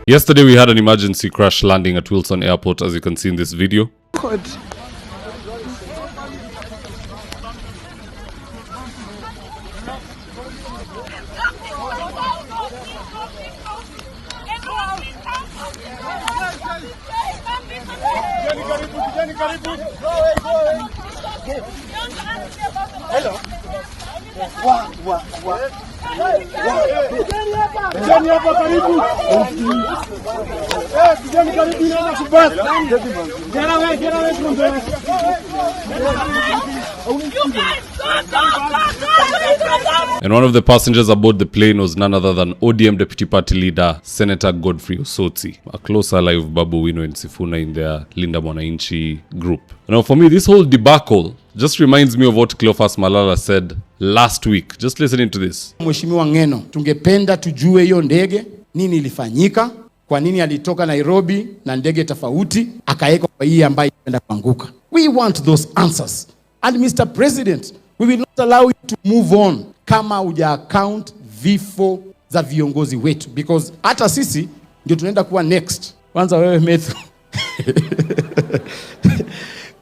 Yesterday we had an emergency crash landing at Wilson Airport, as you can see in this video. God. Hello. And one of the passengers aboard the plane was none other than ODM Deputy Party Leader Senator Godfrey Osotsi, a close ally of Babu Wino and Sifuna in their Linda Mwananchi group. Now for me, this whole debacle just reminds me of what Cleophas Malala said last week. Just listening to this. Mheshimiwa Ngeno, tungependa tujue hiyo ndege nini ilifanyika, kwa nini alitoka Nairobi na ndege tofauti akaeka kwa hii ambayo inaenda kuanguka. We want those answers. And Mr. President, we will not allow you to move on kama uja account vifo za viongozi wetu, because hata sisi ndio tunaenda kuwa next. Kwanza wewe Matthew.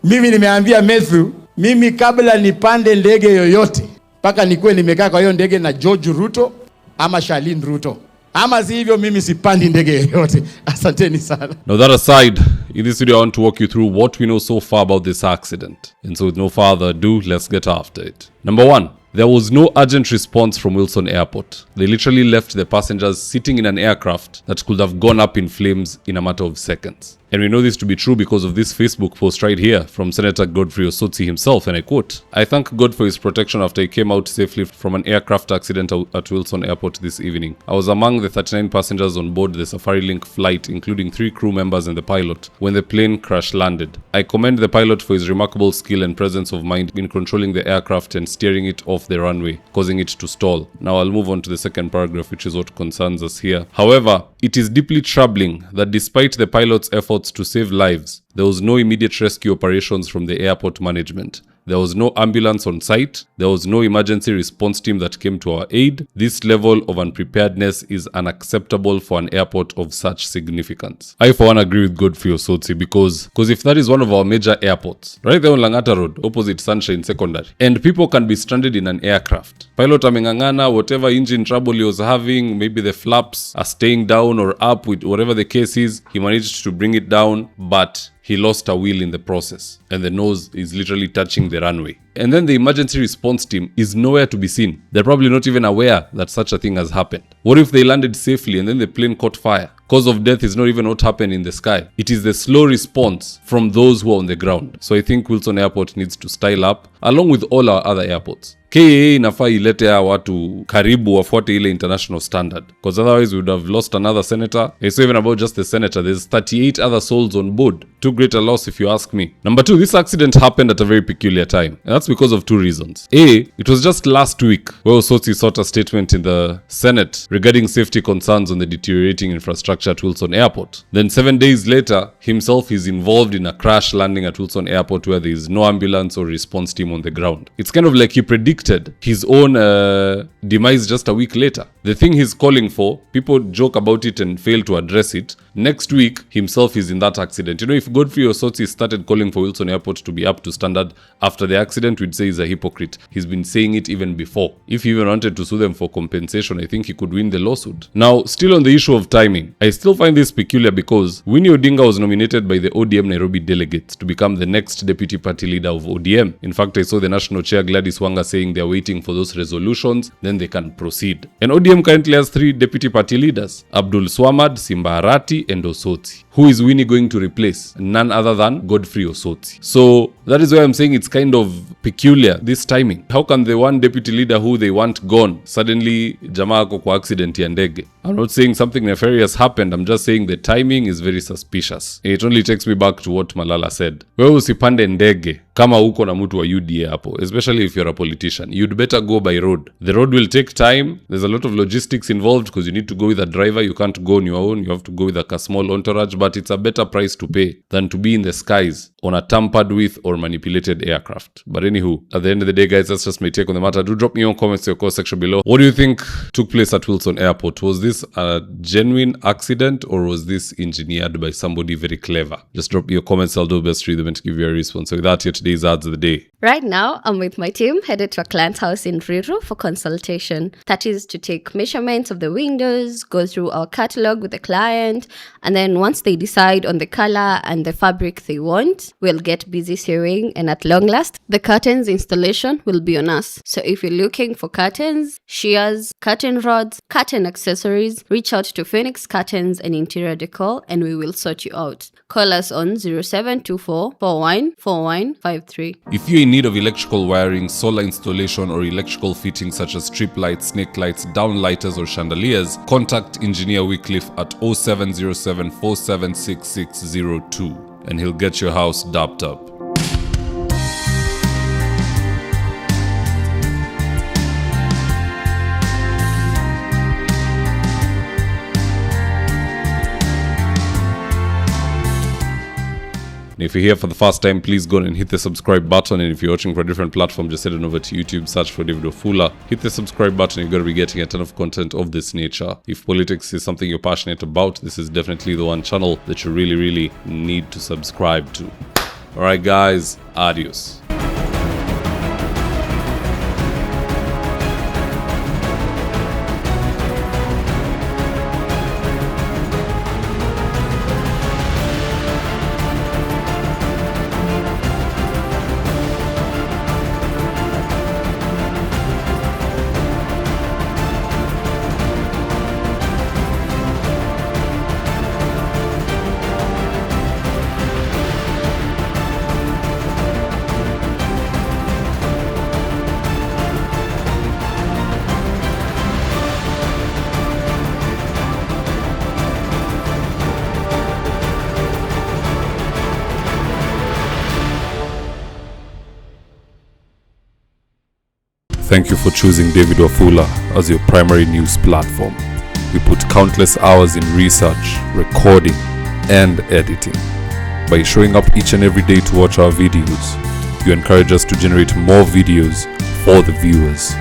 Mimi nimeambia Matthew, mimi kabla nipande ndege yoyote mpaka nikuwe nimekaa kwa hiyo ndege na George Ruto ama Charlene Ruto. Ama si hivyo mimi sipandi ndege yoyote. Asanteni sana. Now that aside, in this video I want to walk you through what we know so far about this accident. And so with no further ado, let's get after it. Number 1. There was no urgent response from Wilson Airport. They literally left the passengers sitting in an aircraft that could have gone up in flames in a matter of seconds. And we know this to be true because of this Facebook post right here from Senator Godfrey Osotsi himself, and I quote, "I thank God for his protection after he came out safely from an aircraft accident at Wilson Airport this evening. I was among the 39 passengers on board the Safari-Link flight, including 3 crew members and the pilot, when the plane crash landed. I commend the pilot for his remarkable skill and presence of mind in controlling the aircraft and steering it off the runway, causing it to stall." Now I'll move on to the second paragraph, which is what concerns us here. However, it is deeply troubling that despite the pilot's efforts to save lives, there was no immediate rescue operations from the airport management. There was no ambulance on site. There was no emergency response team that came to our aid. This level of unpreparedness is unacceptable for an airport of such significance. I for one agree with Godfrey Osotsi because if that is one of our major airports, right there on Langata Road, opposite Sunshine Secondary, and people can be stranded in an aircraft. Pilot amengangana, whatever engine trouble he was having, maybe the flaps are staying down or up, with whatever the case is, he managed to bring it down, but he lost a wheel in the process, and the nose is literally touching the runway. And then the emergency response team is nowhere to be seen. They're probably not even aware that such a thing has happened. What if they landed safely and then the plane caught fire? Cause of death is not even what happened in the sky. It is the slow response from those who are on the ground. So I think Wilson Airport needs to style up, along with all our other airports. KAA inafaa ilete hawa watu karibu wafuate ile international standard, because otherwise we would have lost another senator. It's not even about just the senator. There's 38 other souls on board. Too great a loss if you ask me. Number 2, this accident happened at a very peculiar time, and that's because of 2 reasons. A, it was just last week where Osotsi sought a statement in the Senate regarding safety concerns on the deteriorating infrastructure at Wilson Airport. Then 7 days later, himself is involved in a crash landing at Wilson Airport where there is no ambulance or response team on the ground. It's kind of like he predicted his own demise just a week later. The thing he's calling for, people joke about it and fail to address it. Next week, himself is in that accident. You know, if Godfrey Osotsi started calling for Wilson Airport to be up to standard after the accident, we'd say he's a hypocrite. He's been saying it even before. If he even wanted to sue them for compensation, I think he could win the lawsuit. Now, still on the issue of timing, I still find this peculiar because Winnie Odinga was nominated by the ODM Nairobi delegates to become the next deputy party leader of ODM. In fact, I saw the national chair Gladys Wanga saying they're waiting for those resolutions, then they can proceed. And ODM currently has 3 deputy party leaders, Abdul Swamad, Simba Arati, and Osotsi. Who is Winnie going to replace? None other than Godfrey Osotsi. So that is why I'm saying it's kind of peculiar, this timing. How can the one deputy leader who they want gone, suddenly jamaa ako kwa accident ya ndege? I'm not saying something nefarious happened, I'm just saying the timing is very suspicious. It only takes me back to what Malala said. Wewe usipande ndege kama uko na mtu wa UDA hapo, especially if you're a politician. You'd better go by road. The road will take time. There's a lot of logistics involved because you need to go with a driver. You can't go on your own. You have to go with a small entourage, but it's a better price to pay than to be in the skies on a tampered with or manipulated aircraft. But anywho, at the end of the day, guys, that's just my take on the matter. Do drop me your comments in your comment section below. What do you think took place at Wilson Airport? Was this this a genuine accident or was this engineered by somebody very clever? Just drop your comments. I'll do my best to read them and to give you a response. So with that, here today's ads of the day. Right now, I'm with my team headed to a client's house in Ruiru for consultation. That is to take measurements of the windows, go through our catalog with the client, and then once they decide on the color and the fabric they want, we'll get busy sewing, and at long last, the curtains installation will be on us. So if you're looking for curtains, shears, curtain rods, curtain accessories, reach out to Phoenix Curtains and Interior Decor and we will sort you out. Call us on 0724 414153. If you're in need of electrical wiring, solar installation, or electrical fittings such as strip lights, snake lights, downlighters, or chandeliers, contact Engineer Wycliffe at 0707 476602 and he'll get your house dapped up. And if you're here for the first time, please go and hit the subscribe button. And if you're watching for a different platform, just head on over to YouTube, search for David Wafula, hit the subscribe button. You're going to be getting a ton of content of this nature. If politics is something you're passionate about, this is definitely the one channel that you really need to subscribe to. All right, guys, adios. Thank you for choosing David Wafula as your primary news platform. We put countless hours in research, recording, and editing. By showing up each and every day to watch our videos, you encourage us to generate more videos for the viewers.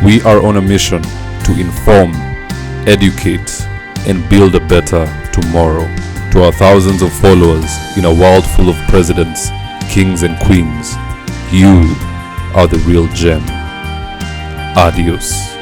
We are on a mission to inform, educate, and build a better tomorrow. To our thousands of followers in a world full of presidents, kings, and queens, you are the real gem. Adios.